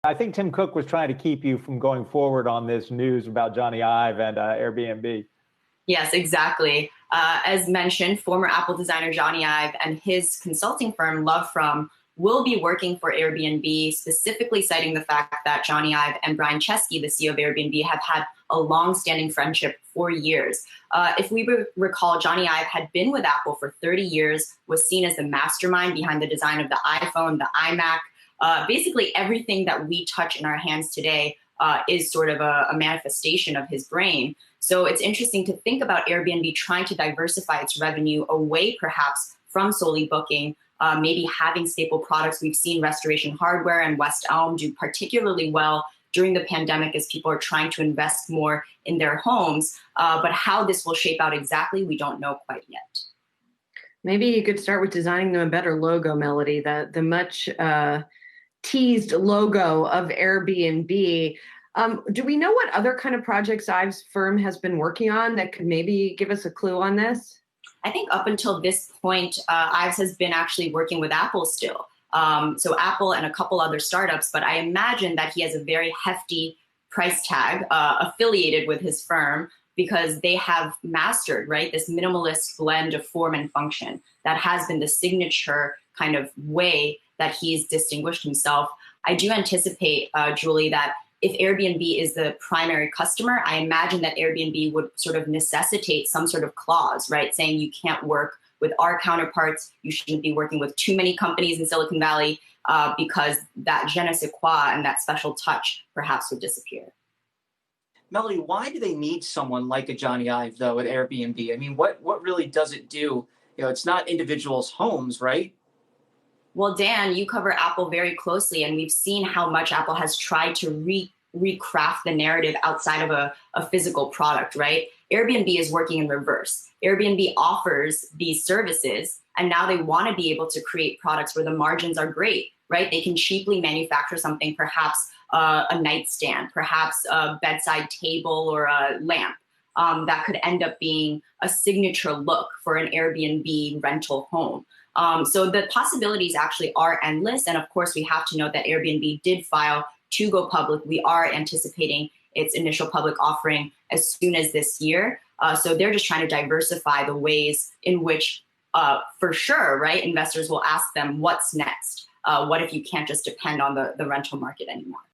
I think Tim Cook was trying to keep you from going forward on this news about Jony Ive and Airbnb. Yes, exactly. As mentioned, former Apple designer Jony Ive and his consulting firm, Love From, will be working for Airbnb, specifically citing the fact that Jony Ive and Brian Chesky, the CEO of Airbnb, have had a long-standing friendship for years. If we recall, Jony Ive had been with Apple for 30 years, was seen as the mastermind behind the design of the iPhone, the iMac. Basically, everything that we touch in our hands today is sort of a manifestation of his brain. So it's interesting to think about Airbnb trying to diversify its revenue away perhaps from solely booking, maybe having staple products. We've seen Restoration Hardware and West Elm do particularly well during the pandemic as people are trying to invest more in their homes. But how this will shape out exactly, we don't know quite yet. Maybe you could start with designing them a better logo, Melody, the much teased logo of Airbnb. Do we know what other kind of projects Ive's firm has been working on that could maybe give us a clue on this? I think up until this point, Ives has been actually working with Apple still. So Apple and a couple other startups, but I imagine that he has a very hefty price tag affiliated with his firm because they have mastered, right, this minimalist blend of form and function that has been the signature kind of way that he's distinguished himself. I do anticipate, Julie, that if Airbnb is the primary customer, I imagine that Airbnb would sort of necessitate some sort of clause, right? Saying you can't work with our counterparts, you shouldn't be working with too many companies in Silicon Valley because that je ne sais quoi and that special touch perhaps would disappear. Melody, why do they need someone like a Jony Ive, though, at Airbnb? I mean, what really does it do? You know, it's not individuals' homes, right? Well, Dan, you cover Apple very closely, and we've seen how much Apple has tried to recraft the narrative outside of a physical product, right? Airbnb is working in reverse. Airbnb offers these services, and now they want to be able to create products where the margins are great, right? They can cheaply manufacture something, perhaps a nightstand, perhaps a bedside table or a lamp that could end up being a signature look for an Airbnb rental home. So the possibilities actually are endless. And of course, we have to note that Airbnb did file to go public. We are anticipating its initial public offering as soon as this year. So they're just trying to diversify the ways in which, for sure, right, investors will ask them, what's next? What if you can't just depend on the rental market anymore?